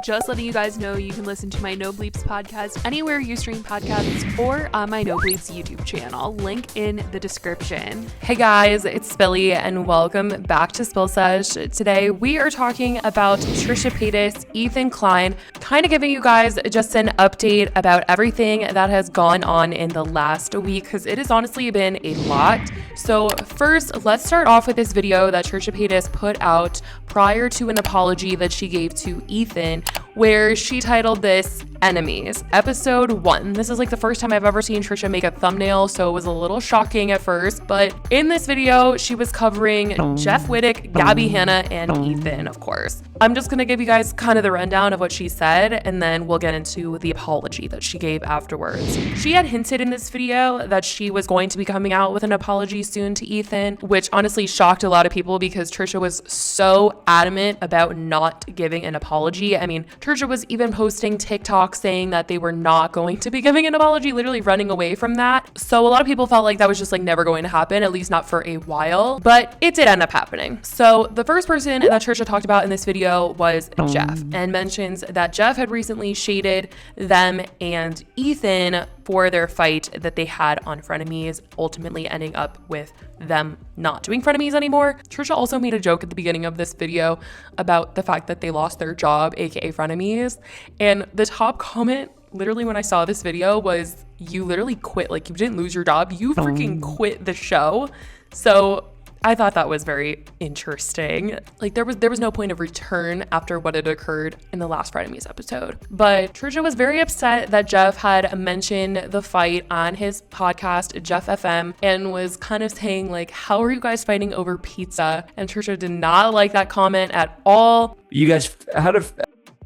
Just letting you guys know you can listen to my No Bleeps podcast anywhere you stream podcasts or on my No Bleeps YouTube channel. Link in the description. Hey guys, it's Spilly and welcome back to Spill Sesh. Today we are talking about Trisha Paytas, Ethan Klein, kind of giving you guys just an update about everything that has gone on in the last week because it has honestly been a lot. So first, let's start off with this video that Trisha Paytas put out prior to an apology that she gave to Ethan, where she titled this Frenemies, episode 1. This is like the first time I've ever seen Trisha make a thumbnail, so it was a little shocking at first, but in this video, she was covering Jeff Wittick, Gabby Hanna, and Ethan, of course. I'm just gonna give you guys kind of the rundown of what she said, and then we'll get into the apology that she gave afterwards. She had hinted in this video that she was going to be coming out with an apology soon to Ethan, which honestly shocked a lot of people because Trisha was so adamant about not giving an apology. I mean, Trisha was even posting TikTok saying that they were not going to be giving an apology, literally running away from that. So a lot of people felt like that was just like never going to happen, at least not for a while, but it did end up happening. So the first person that Trisha talked about in this video was Jeff, and mentions that Jeff had recently shaded them and Ethan for their fight that they had on Frenemies, ultimately ending up with them not doing Frenemies anymore. Trisha also made a joke at the beginning of this video about the fact that they lost their job, aka Frenemies, and the top comment literally when I saw this video was, you literally quit, like you didn't lose your job, you freaking quit the show. So I thought that was very interesting. Like there was no point of return after what had occurred in the last Frenemies episode. But Trisha was very upset that Jeff had mentioned the fight on his podcast, Jeff FM, and was kind of saying like, how are you guys fighting over pizza? And Trisha did not like that comment at all. You guys had a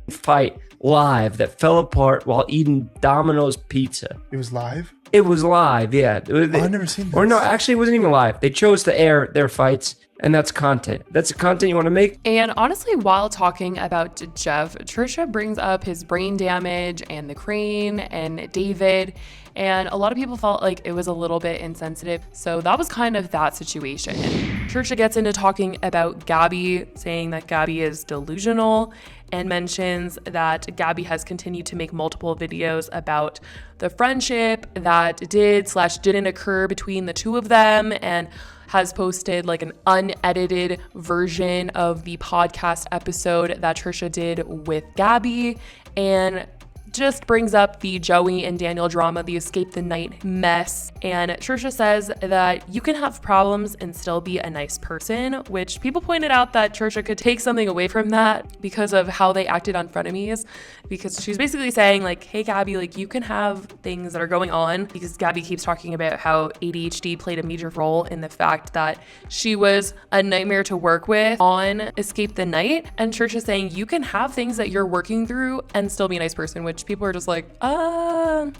fight live that fell apart while eating Domino's pizza. It was live? It was live, yeah. I've never seen this. Or no, actually it wasn't even live. They chose to air their fights, and that's content. That's the content you want to make. And honestly, while talking about Jeff, Trisha brings up his brain damage and the Klein and David, and a lot of people felt like it was a little bit insensitive. So that was kind of that situation. Trisha gets into talking about Gabby, saying that Gabby is delusional, and mentions that Gabby has continued to make multiple videos about the friendship that didn't occur between the two of them, and has posted like an unedited version of the podcast episode that Trisha did with Gabby, and just brings up the Joey and Daniel drama, the escape the night mess. And Trisha says that you can have problems and still be a nice person, which people pointed out that Trisha could take something away from that because of how they acted on Frenemies, because she's basically saying like, hey Gabby, like you can have things that are going on, because Gabby keeps talking about how ADHD played a major role in the fact that she was a nightmare to work with on Escape the Night. And Trisha saying you can have things that you're working through and still be a nice person, which people are just like, I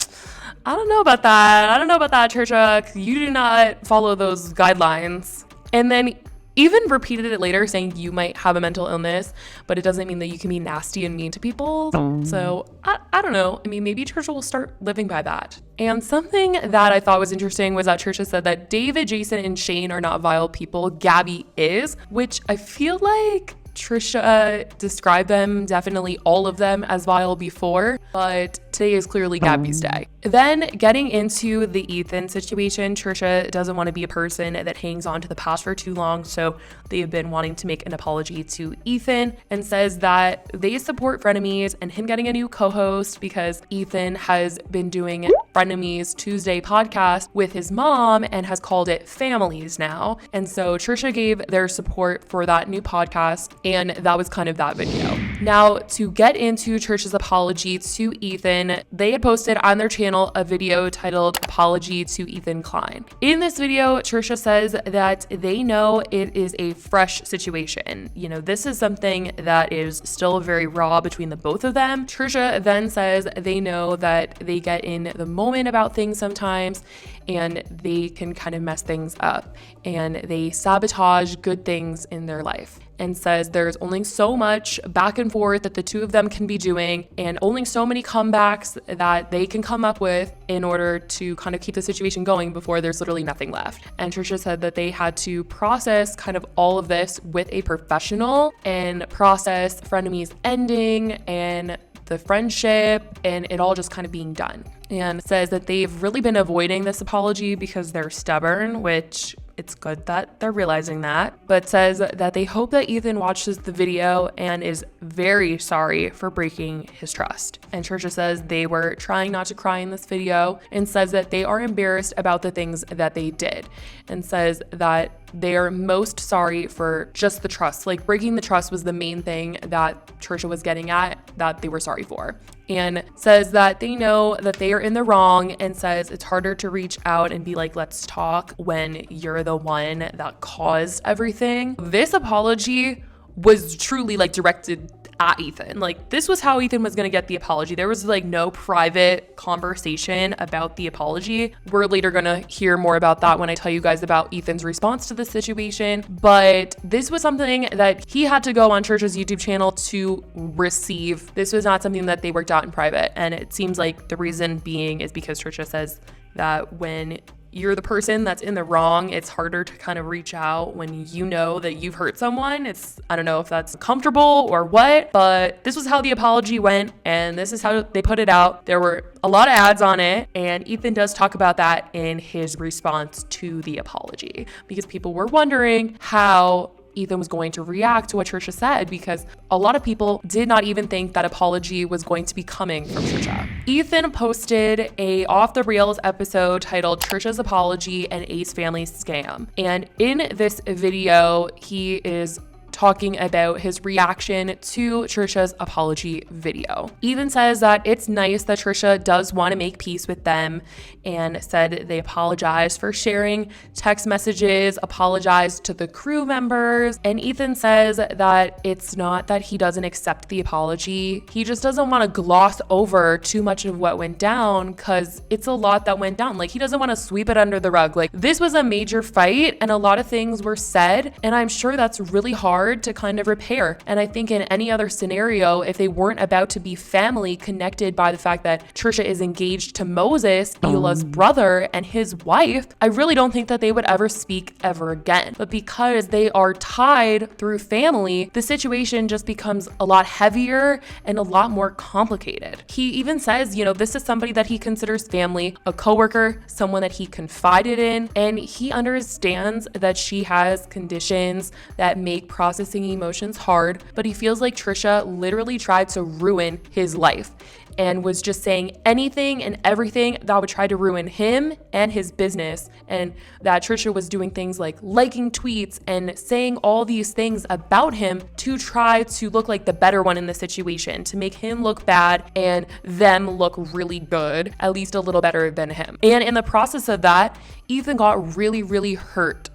don't know about that, Trisha. You do not follow those guidelines. And then even repeated it later, saying you might have a mental illness, but it doesn't mean that you can be nasty and mean to people. So I don't know. I mean, maybe Trisha will start living by that. And something that I thought was interesting was that Trisha said that David, Jason, and Shane are not vile people. Gabby is, which I feel like Trisha described them, definitely all of them, as vile before, but today is clearly Gabby's day. Then getting into the Ethan situation, Trisha doesn't want to be a person that hangs on to the past for too long, so they've been wanting to make an apology to Ethan, and says that they support Frenemies and him getting a new co-host because Ethan has been doing Frenemies Tuesday podcast with his mom and has called it Families now. And so Trisha gave their support for that new podcast, and that was kind of that video. Now, to get into Trisha's apology to Ethan, they had posted on their channel a video titled Apology to Ethan Klein. In this video, Trisha says that they know it is a fresh situation. You know, this is something that is still very raw between the both of them. Trisha then says they know that they get in the moment about things sometimes, and they can kind of mess things up, and they sabotage good things in their life. and says there's only so much back and forth that the two of them can be doing and only so many comebacks that they can come up with in order to kind of keep the situation going before there's literally nothing left. And Trisha said that they had to process kind of all of this with a professional and process Frenemies ending and the friendship and it all just kind of being done. And says that they've really been avoiding this apology because they're stubborn, which it's good that they're realizing that, but says that they hope that Ethan watches the video and is very sorry for breaking his trust. And Trisha says they were trying not to cry in this video and says that they are embarrassed about the things that they did and says that they are most sorry for just the trust. Like breaking the trust was the main thing that Trisha was getting at that they were sorry for. And says that they know that they are in the wrong and says it's harder to reach out and be like, let's talk when you're the one that caused everything. This apology was truly like directed at Ethan. Like this was how Ethan was going to get the apology. There was like no private conversation about the apology. We're later going to hear more about that when I tell you guys about Ethan's response to the situation. But this was something that he had to go on Trisha's YouTube channel to receive. This was not something that they worked out in private. And it seems like the reason being is because Trisha says that when you're the person that's in the wrong, it's harder to kind of reach out when you know that you've hurt someone. I don't know if that's comfortable or what, but this was how the apology went and this is how they put it out. There were a lot of ads on it and Ethan does talk about that in his response to the apology because people were wondering how Ethan was going to react to what Trisha said because a lot of people did not even think that apology was going to be coming from Trisha. Ethan posted a off the rails episode titled Trisha's Apology and Ace Family Scam. And in this video, he is talking about his reaction to Trisha's apology video. Ethan says that it's nice that Trisha does want to make peace with them and said they apologized for sharing text messages, apologized to the crew members. And Ethan says that it's not that he doesn't accept the apology. He just doesn't want to gloss over too much of what went down because it's a lot that went down. Like he doesn't want to sweep it under the rug. Like this was a major fight and a lot of things were said. And I'm sure that's really hard to kind of repair. And I think in any other scenario, if they weren't about to be family connected by the fact that Trisha is engaged to Moses, Eula's brother, and his wife, I really don't think that they would ever speak ever again. But because they are tied through family, the situation just becomes a lot heavier and a lot more complicated. He even says, this is somebody that he considers family, a coworker, someone that he confided in, and he understands that she has conditions that make processing emotions hard, but he feels like Trisha literally tried to ruin his life and was just saying anything and everything that would try to ruin him and his business, and that Trisha was doing things like liking tweets and saying all these things about him to try to look like the better one in the situation, to make him look bad and them look really good, at least a little better than him. And in the process of that, Ethan got really, really hurt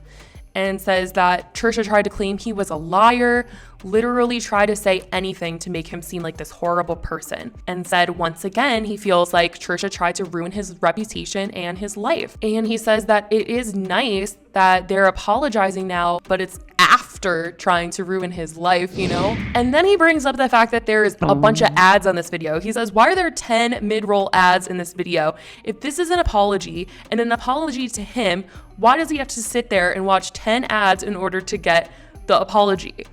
and says that Trisha tried to claim he was a liar, literally tried to say anything to make him seem like this horrible person, and said once again he feels like Trisha tried to ruin his reputation and his life. And he says that it is nice that they're apologizing now, but it's after trying to ruin his life, And then he brings up the fact that there's a bunch of ads on this video. He says, why are there 10 mid-roll ads in this video? If this is an apology and an apology to him, why does he have to sit there and watch 10 ads in order to get the apology?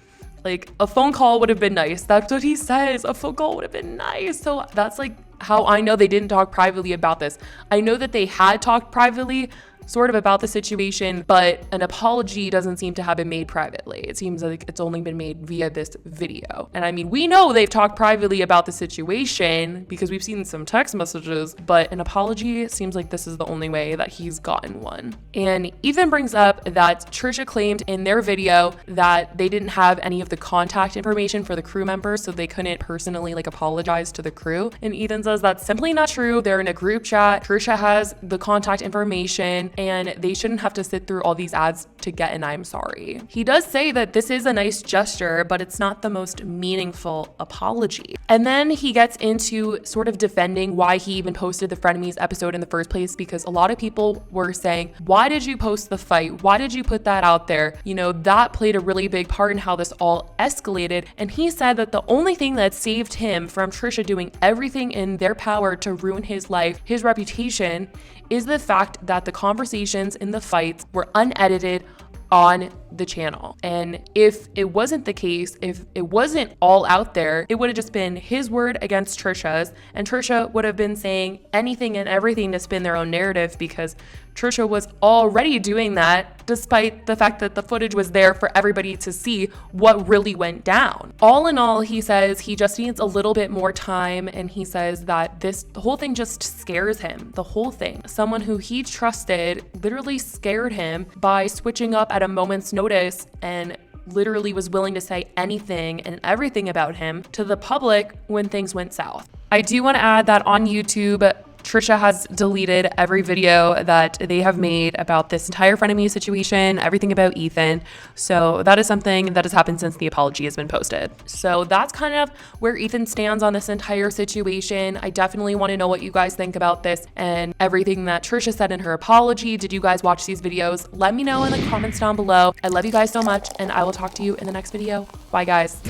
Like a phone call would have been nice. That's what he says. A phone call would have been nice. So that's like how I know they didn't talk privately about this. I know that they had talked privately sort of about the situation, but an apology doesn't seem to have been made privately. It seems like it's only been made via this video. And I mean, we know they've talked privately about the situation because we've seen some text messages, but an apology seems like this is the only way that he's gotten one. And Ethan brings up that Trisha claimed in their video that they didn't have any of the contact information for the crew members, so they couldn't personally apologize to the crew. And Ethan says that's simply not true. They're in a group chat. Trisha has the contact information. and they shouldn't have to sit through all these ads to get an I'm sorry. He does say that this is a nice gesture, but it's not the most meaningful apology. And then he gets into sort of defending why he even posted the Frenemies episode in the first place, because a lot of people were saying, why did you post the fight? Why did you put that out there? You know, that played a really big part in how this all escalated. And he said that the only thing that saved him from Trisha doing everything in their power to ruin his life, his reputation, is the fact that the conversations in the fights were unedited on the channel. And if it wasn't the case, if it wasn't all out there, it would have just been his word against Trisha's, and Trisha would have been saying anything and everything to spin their own narrative, because Trisha was already doing that despite the fact that the footage was there for everybody to see what really went down. All in all, he says he just needs a little bit more time, and he says that the whole thing just scares him. The whole thing. Someone who he trusted literally scared him by switching up at a moment's notice and literally was willing to say anything and everything about him to the public when things went south. I do want to add that on YouTube, Trisha has deleted every video that they have made about this entire Frenemies situation, everything about Ethan. So that is something that has happened since the apology has been posted. So that's kind of where Ethan stands on this entire situation. I definitely want to know what you guys think about this and everything that Trisha said in her apology. Did you guys watch these videos? Let me know in the comments down below. I love you guys so much, and I will talk to you in the next video. Bye, guys.